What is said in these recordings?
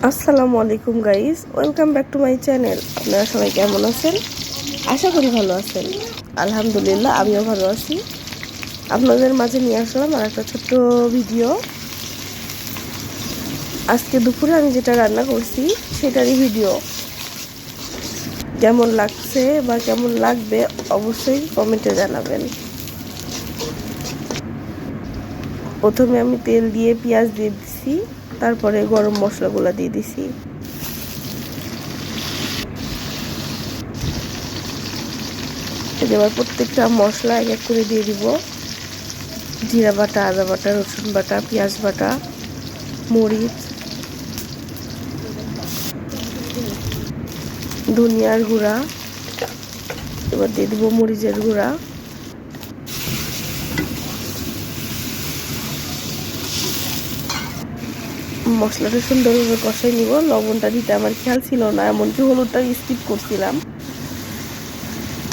আসসালামু আলাইকুম guys, welcome back to my channel. আপনারা সবাই কেমন আছেন? আশা করি ভালো আছেন। আলহামদুলিল্লাহ, আমিও ভালো আছি। আপনাদের মাঝে নিয়ে আসলাম আর একটা ছোট্ট ভিডিও। আজকে দুপুরে আমি যেটা রান্না করছি সেটারই ভিডিও। কেমন লাগছে বা কেমন লাগবে অবশ্যই কমেন্টে জানাবেন। প্রথমে আমি তেল দিয়ে পেঁয়াজ দিয়ে দিছি, তারপরে গরম মশলাগুলো দিয়ে দিছি। এবার প্রত্যেকটা মশলা এক এক করে দিয়ে দিব। জিরা বাটা, আদা বাটা, রসুন বাটা, পেঁয়াজ বাটা, মরিচ, ধনিয়ার গুঁড়া, এবার দিয়ে দিব মরিচের গুঁড়া, মশলাটা সুন্দরভাবে কষাই নিব। লবণটা দিতে আমার খেয়াল ছিল না, এমনকি হলুদটা স্কিপ করছিলাম।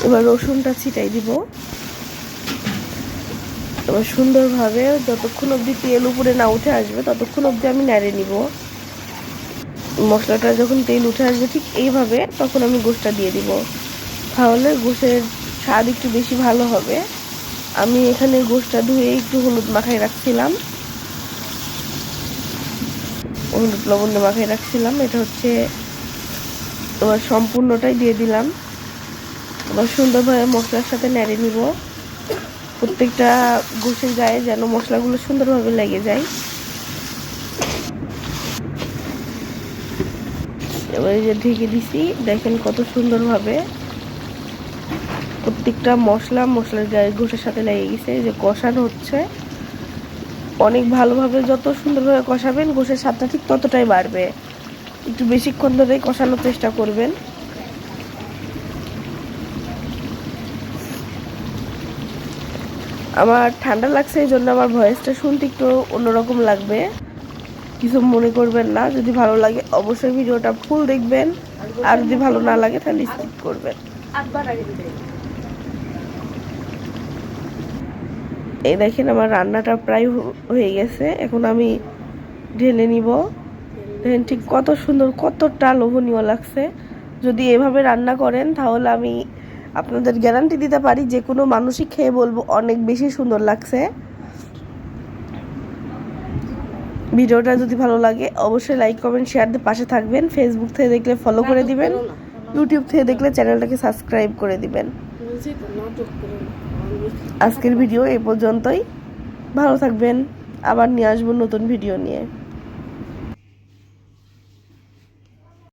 এবার রসুনটা ছিটাই দিব। এবার সুন্দরভাবে যতক্ষণ অবধি তেল উপরে না উঠে আসবে ততক্ষণ অবধি আমি নেড়ে নিব। মশলাটা যখন তেল উঠে আসবে ঠিক এইভাবে, তখন আমি গোশটা দিয়ে দিব। তাহলে গোশের স্বাদ একটু বেশি ভালো হবে। আমি এখানে গোশটা ধুয়ে একটু হলুদ মাখায় রাখছিলাম, হলুদ লবণ মাখায় রাখছিলাম। এটা হচ্ছে এবার সম্পূর্ণটাই দিয়ে দিলাম। এবার সুন্দরভাবে মশলার সাথে নেড়ে নিব। প্রত্যেকটা গোশের গায়ে যেন মশলাগুলো সুন্দরভাবে লেগে যায়। এবার যে ঢেকে দিছি, দেখেন কত সুন্দরভাবে প্রত্যেকটা মশলার গায়ে গোশের সাথে লেগে গেছে। যে কষানো হচ্ছে অনেক ভালোভাবে, যত সুন্দরভাবে কষাবেন গোশের স্বাদটা ঠিক ততটাই বাড়বে। একটু বেশিক্ষণ ধরে কষানোর চেষ্টা করবেন। আমার ঠান্ডা লাগছে, এই জন্য আমার ভয়েসটা শুনতে একটু অন্যরকম লাগবে, কিছু মনে করবেন না। যদি ভালো লাগে অবশ্যই ভিডিওটা ফুল দেখবেন, আর যদি ভালো না লাগে তাহলে স্কিপ করবেন। এই দেখেন আমার রান্নাটা প্রায় হয়ে গেছে। এখন আমি ঢেলে নিব। দেখেন ঠিক কত সুন্দর, কতটা লোভনীয় লাগছে। যদি এভাবে রান্না করেন তাহলে আমি আপনাদের গ্যারান্টি দিতে পারি যে কোনো মানুষই খেয়ে বলবো অনেক বেশি সুন্দর লাগছে। ভিডিওটা যদি ভালো লাগে অবশ্যই লাইক, কমেন্ট, শেয়ার দিয়ে পাশে থাকবেন। ফেসবুক থেকে দেখলে ফলো করে দিবেন, ইউটিউব থেকে দেখলে চ্যানেলটাকে সাবস্ক্রাইব করে দিবেন। আজকের ভিডিও এই পর্যন্তই। ভালো থাকবেন, আবার নিয়ে আসবো নতুন ভিডিও নিয়ে।